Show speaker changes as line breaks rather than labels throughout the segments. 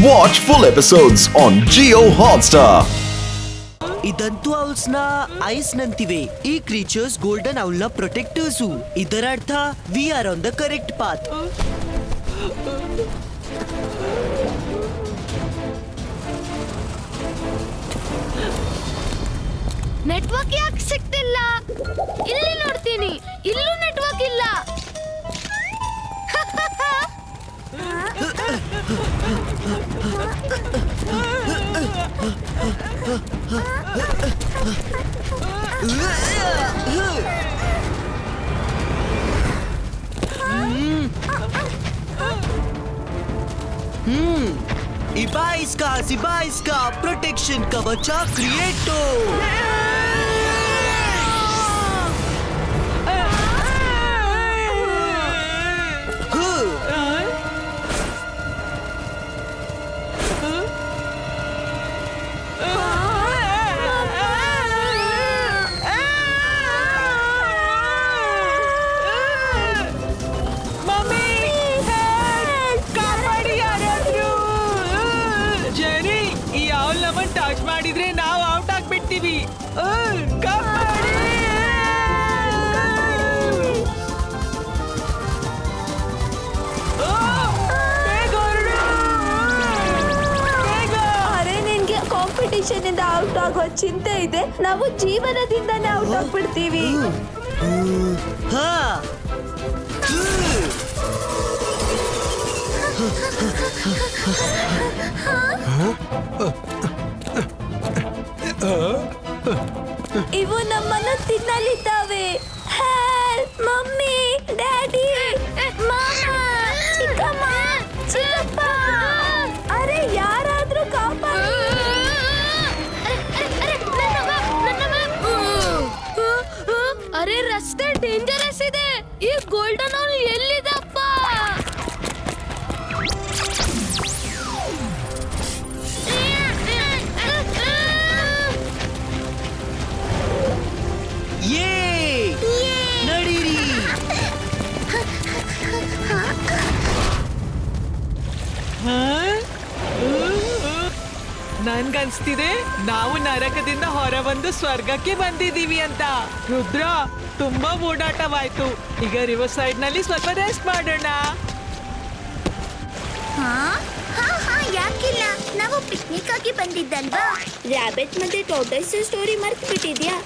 Watch full episodes on Jio Hotstar.
ಇದಂತೂ owls ನ ice ನಂತಿವೆ. ಈ ಕ್ರೀಚರ್ಸ್ ಗೋಲ್ಡನ್ ಔಲ್ ನ ಪ್ರೊಟೆಕ್ಟರ್ಸು. ಇದರ ಅರ್ಥ we are on the correct path.
Network ಯಾಕೆ ಸಿಗ್ತಿಲ್ಲ? ಇಲ್ಲಿ ನೋಡ್ತೀನಿ, ಇಲ್ಲೂ ನೆಟ್ವರ್ಕ್ ಇಲ್ಲ.
ಇಬಾ ಪ್ರೊಟೆಕ್ಷನ್ ಕವಚ ಕ್ರಿಯೇಟೋ.
ಟಚ್ ಮಾಡಿದ್ರೆ ನಾವು ಔಟ್ ಆಗ್ಬಿಡ್ತೀವಿ.
ಅರೆ ನಿನ್ಗೆ ಕಾಂಪಿಟಿಷನ್ ಇಂದ ಔಟ್ ಆಗೋ ಚಿಂತೆ ಇದೆ. ನಾವು ಜೀವನದಿಂದಾನೇ ಔಟ್ ಆಗ್ಬಿಡ್ತೀವಿ. ಇವು ನಮ್ಮನ್ನು ತಿನ್ನಲಿದ್ದಾವೆ. ಹೆಲ್ಪ್ ಮಮ್ಮಿ, ಡ್ಯಾಡಿ, ಮಾಮ, ಚಿಕ್ಕಮ್ಮ, ಚಿಕ್ಕಪ್ಪ. ಅರೆ ಯಾರಾದ್ರೂ ಕಾಪಾಡಿ.
ಅರೆ ರಸ್ತೆ ಡೇಂಜರಸ್ ಇದೆ. ಈ ಗೋಲ್ಡನ್ ಔಲ್ ಎಲ್ಲಿದಪ್ಪ?
ನಡೀರಿ.
ನನ್ಗನ್ಸ್ತಿದೆ ನಾವು ನರಕದಿಂದ ಹೊರಬಂದು ಸ್ವರ್ಗಕ್ಕೆ ಬಂದಿದೀವಿ ಅಂತ. ರುದ್ರ, ತುಂಬಾ ಓಡಾಟವಾಯ್ತು. ಈಗ ರಿವರ್ ಸೈಡ್ ನಲ್ಲಿ ಸ್ವಲ್ಪ ರೆಸ್ಟ್ ಮಾಡೋಣ.
ಯಾಕಿಲ್ಲ, ನಾವು ಪಿಕ್ನಿಕ್ ಆಗಿ ಬಂದಿದ್ದಲ್ವಾ. ರ್ಯಾಬಿಟ್ ಮತ್ತೆ ಟೋಟೈಸ್ ಸ್ಟೋರಿ ಮರ್ತು ಬಿಟ್ಟಿದ್ಯಾ?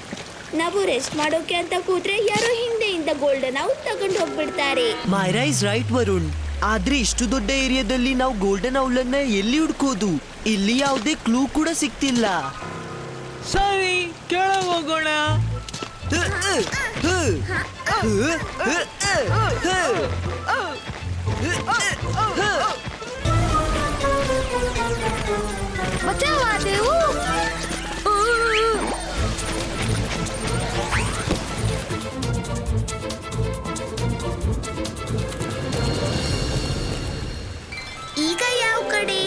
ನಾವು ರೆಸ್ಟ್ ಮಾಡೋಕೆ ಅಂತ ಕೂತ್ರೆ ಯಾರೋ ಹಿಂದೆಯಿಂದ ಗೋಲ್ಡನ್ ಔಲ್ ತಗೊಂಡು ಹೋಗ್ಬಿಡ್ತಾರೆ.
Myra is right Varun. ಆದ್ರೆ ಇಷ್ಟು ದೊಡ್ಡ ಏರಿಯಾದಲ್ಲಿ ನಾವು ಗೋಲ್ಡನ್ ಔಲ್ ಅನ್ನ ಎಲ್ಲಿ ಹುಡ್ಕೋದು? ಇಲ್ಲಿ ಯಾವುದೇ ಕ್ಲೂ ಕೂಡ ಸಿಕ್ತಿಲ್ಲ.
ಸರಿ, ಕೆಳಗೆ ಹೋಗೋಣ.
ಬಚಾವಾದೆವು.
ಈಗ ಯಾವ ಕಡೆ?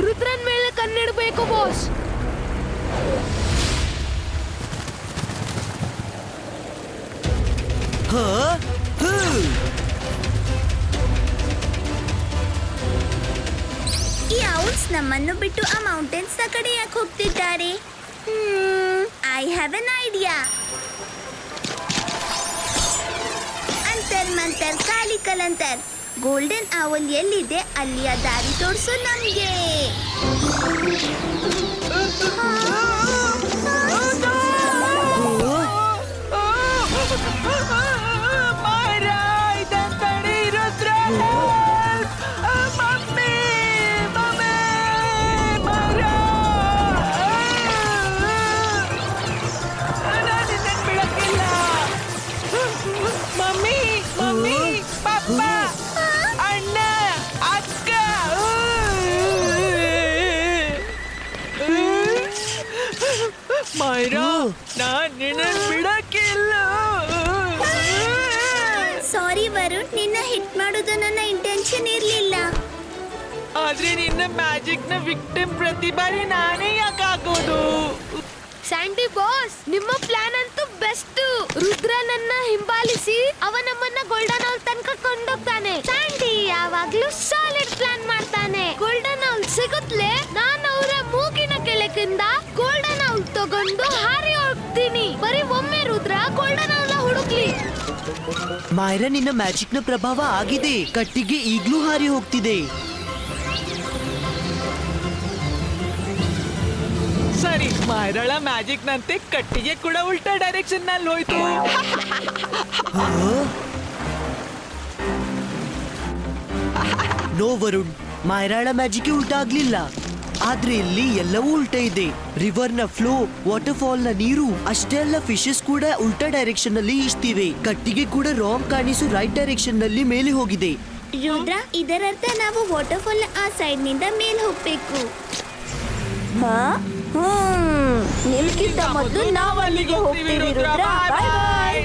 ರುದ್ರನ್ ಮೇಲೆ ಕಣ್ಣಿಡ್ಬೇಕು ಬಾಸ್.
ಈ ಔಲ್ಸ್ ನಮ್ಮನ್ನು ಬಿಟ್ಟು ಆ ಮೌಂಟೇನ್ಸ್ ನ ಕಡೆ ಯಾಕೆ ಹೋಗ್ತಿದ್ದಾರೆ? I have an idea. ಅಂತರ್ ಮಂತರ್ ಕಾಲಿ ಕಲಂತರ್. ಗೋಲ್ಡನ್ ಔಲ್ ಎಲ್ಲಿದೆ ಅಲ್ಲಿಯ ದಾರಿ ತೋರಿಸು ನಮ್ಗೆ.
ಮೈರಾ, ನಾನ್ ನಿನ್ನ ಬಿಡಕ್ಕಿಲ್ಲ.
ಸಾರಿ ವರುಣ್, ನಿನ್ನ ಹಿಟ್ ಮಾಡೋದು ನನ್ನ ಇಂಟೆನ್ಷನ್ ಇರ್ಲಿಲ್ಲ.
ಆದ್ರೆ ನಿನ್ನ ಮ್ಯಾಜಿಕ್ ನ ವಿಕ್ಟಿಮ್ ಪ್ರತಿ ಬಾರಿ ನಾನೇ ಯಾಕೆ ಹಾಕೋದು?
ಸ್ಯಾಂಡಿ ಬಾಸ್, ನಿಮ್ಮ ಪ್ಲಾನ್ ಅಂತೂ ಬೆಸ್ಟ್. ರುದ್ರನನ್ನ ಹಿಂಬಾಲಿಸಿ ಅವ ನಮ್ಮನ್ನ ಗೋಲ್ಡನ್ ಔಲ್ ತನಕ ಕೊಂಡೋಗ್ತಾನೆ. ಸ್ಯಾಂಡಿ ಯಾವಾಗ್ಲೂ ಸಾಲಿಡ್ ಪ್ಲಾನ್ ಮಾಡ್ತಾನೆ. ಗೋಲ್ಡನ್ ಔಲ್ ಸಿಗುತ್ತಲೇ ನಾನು ಅವರ ಮೂಗಿನ ಕೆಳಗಿಂದ ಗೋಲ್ಡನ್ ಔಲ್ ತಗೊಂಡು ಹಾರಿ ಹೋಗ್ತೀನಿ. ಬರೀ ಒಮ್ಮೆ ರುದ್ರ ಗೋಲ್ಡನ್ ಔಲ್ ಹುಡುಕ್ಲಿ.
ಮಾಯರಾ, ನಿನ್ನ ಮ್ಯಾಜಿಕ್ ನ ಪ್ರಭಾವ ಆಗಿದೆ. ಕಟ್ಟಿಗೆ ಈಗ್ಲೂ ಹಾರಿ ಹೋಗ್ತಿದೆ.
ಸರಿ, ಮಾಯರಳ ಮ್ಯಾಜಿಕ್ ನಂತೆ ಕಟ್ಟಿಗೆ ಕೂಡ ಉಲ್ಟಾ ಡೈರೆಕ್ಷನ್ ನಲ್ಲಿ ಹೋಯ್ತು.
ನೋ ವರುಣ್, ಮಾಯರಾಳ ಮ್ಯಾಜಿಕ್ ಉಲ್ಟಾ ಆಗ್ಲಿಲ್ಲ. ಆದ್ರೆ ಇಲ್ಲಿ ಎಲ್ಲವೂ ಉಲ್ಟಾ ಇದೆ. ರಿವರ್ ನ ಫ್ಲೋ, ವಾಟರ್ ಫಾಲ್ ನ ನೀರು, ಅಷ್ಟೇ ಅಲ್ಲ ಫಿಶಸ್ ಕೂಡ ಉಲ್ಟಾ ಡೈರೆಕ್ಷನ್ ನಲ್ಲಿ ಈಜ್ತಿವೆ. ಕಟ್ಟಿಗೆ ಕೂಡ ರಾಂಗ್ ಕಾಣಿಸು ರೈಟ್ ಡೈರೆಕ್ಷನ್ ನಲ್ಲಿ ಮೇಲೆ ಹೋಗಿದೆ.
ರುದ್ರ, ಇದರರ್ಥ ನಾವು ವಾಟರ್ಫಾಲ್ ಆ ಸೈಡ್ ನಿಂದ ಮೇಲೆ ಹೋಗ್ಬೇಕು. ನಿಮ್ಗಿಂತ ಮೊದಲು ನಾವು ಅಲ್ಲಿಗೆ ಹೋಗ್ತೀವಿ ರುದ್ರ. ಬಾಯ್ ಬಾಯ್.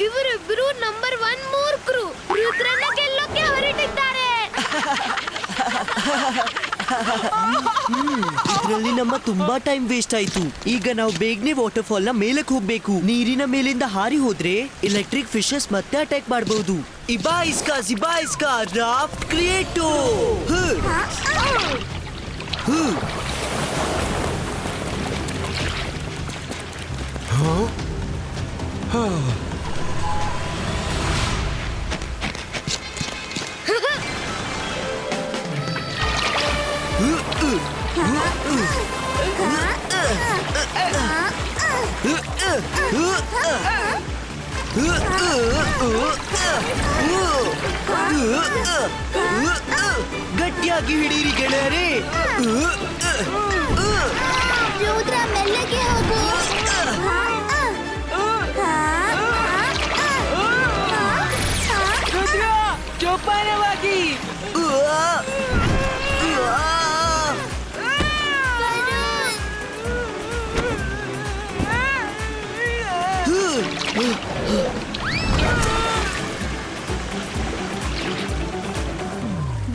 ಇವರಿಬ್ರು ನಂಬರ್ 1 ಮೂರ್ಖರು. ರುದ್ರನ ಗೆಲ್ಲೋಕೆ ಹೊರಟಿದ್ದಾರೆ.
ಇದ್ರಲ್ಲಿ ನಮ್ಮ ತುಂಬಾ ಟೈಮ್ ವೇಸ್ಟ್ ಆಯ್ತು. ಈಗ ನಾವು ಬೇಗನೆ ವಾಟರ್ ಫಾಲ್ ನ ಮೇಲಕ್ಕೆ ಹೋಗ್ಬೇಕು. ನೀರಿನ ಮೇಲಿಂದ ಹಾರಿ ಹೋದ್ರೆ ಎಲೆಕ್ಟ್ರಿಕ್ ಫಿಶಸ್ ಮತ್ತೆ ಅಟ್ಯಾಕ್ ಮಾಡಬಹುದು. ಇಬಾಯಿಸ್ಕಾ ಜಿಬಾಯಿಸ್ಕಾ ರಾಫ್ಟ್ ಕ್ರಿಯೇಟೋ. ಗಟ್ಟಿಯಾಗಿ ಹಿಡೀರಿ ಗೆಳೆಯರೇ.
ರುದ್ರ, ಮೆಲ್ಲಗೆ ಹೋಗು.
ರುದ್ರ, ಜೋಪಾನವಾಗಿ.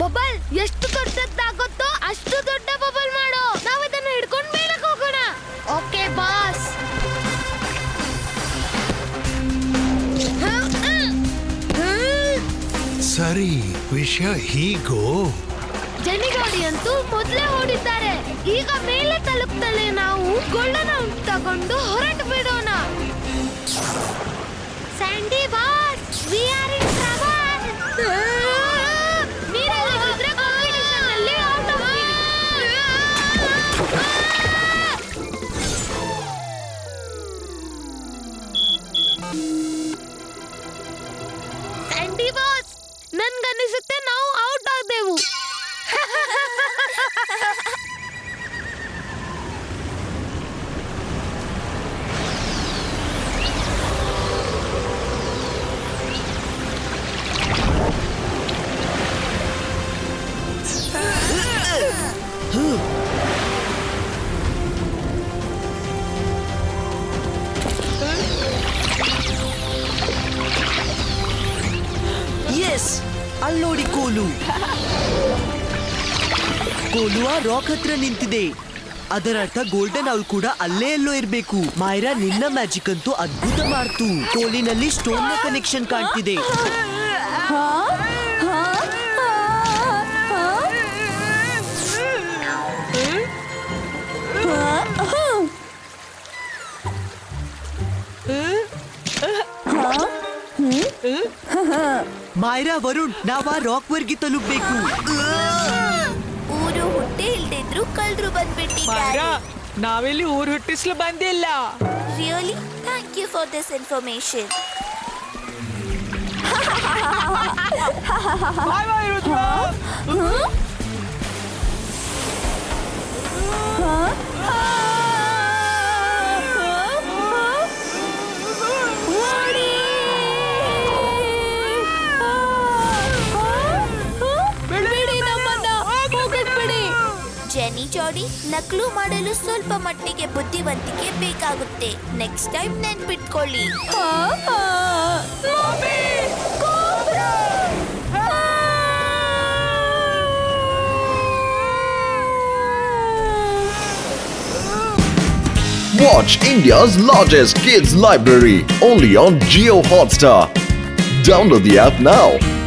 ಬಬಲ್ ಎಷ್ಟು ದೊಡ್ಡದಾಗುತ್ತೋ ಅಷ್ಟು ದೊಡ್ಡ ಬಬಲ್ ಮಾಡೋ. ನಾವು ಇದನ್ನ ಹಿಡ್ಕೊಂಡು ಮೇಲಕ್ಕೆ ಹೋಗೋಣ. Okay boss.
ಸರಿ, ವಿಷಯ ಹೀಗೋ.
ಜನಿಗಾಡಿ ಅಂತೂ ಮೊದಲೇ ಓಡಿದ್ದಾರೆ. ಈಗ ಮೇಲೆ ತಲುಪ್ತಲೇ ನಾವು ಗೋಲ್ಡನ್ ಔಲ್ ತಗೊಂಡು ಹೊರಟು ಬಿಡೋಣ. Sandy boss, we are in trouble. ನೀರಲ್ಲಿ ರುದ್ರ ಕಾಂಪಿಟಿಷನ್ ಅಲ್ಲಿ ಔಟ್ ಆಗ್ತೀವಿ. ಸ್ಯಾಂಡಿ ಬಾಸ್, ನನ್ಗನ್ನಿಸುತ್ತೆ ನಾವು ಔಟ್ ಆದೆವು.
ಎಸ್, ಅಲ್ಲಿ ನೋಡಿ ಕೋಲು. ಕೋಲು ಆ ರಾಕ್ ಹತ್ರ ನಿಂತಿದೆ. ಅದರರ್ಥ ಗೋಲ್ಡನ್ ಔಲ್ ಕೂಡ ಅಲ್ಲೇ ಎಲ್ಲೋ ಇರ್ಬೇಕು. ಮಾಯರಾ, ನಿನ್ನ ಮ್ಯಾಜಿಕ್ ಅಂತೂ ಅದ್ಭುತ ಮಾಡ್ತು. ಕೋಲಿನಲ್ಲಿ ಸ್ಟೋನ್ ನ ಕನೆಕ್ಷನ್ ಕಾಣ್ತಿದೆ. ಮಾಯರಾ, ವರುಣ್, ನಾವ್ ಆ ರಾಕ್ ವರ್ಗೆ ತಲುಪಬೇಕು.
ಊರು ಹುಟ್ಟಿ ಇಲ್ದಿದ್ರು ಕಳ್ರು ಬಂದ್ಬಿಟ್ಟಿದ್ದಾರೆ.
ಮಾಯರಾ, ನಾವೆಲ್ಲಿ ಊರು ಹುಟ್ಟಿಸ್ಲು ಬಂದಿಲ್ಲ.
Really, thank you for this information.
Bye bye Rudra.
ಬಿಡಿ ನಮ್ಮನ್ನ ಹೋಗಕ್ ಬಿಡಿ.
ನಕಲು ಮಾಡಲು ಸ್ವಲ್ಪ ಮಟ್ಟಿಗೆ ಬುದ್ಧಿವಂತಿಕೆ ಬೇಕಾಗುತ್ತೆ. ನೆಕ್ಸ್ಟ್ ಟೈಮ್ ನೆನ್ಪಿಟ್ಕೊಳ್ಳಿ.
Watch India's largest kids library only on Geo Hotstar. Download the app now.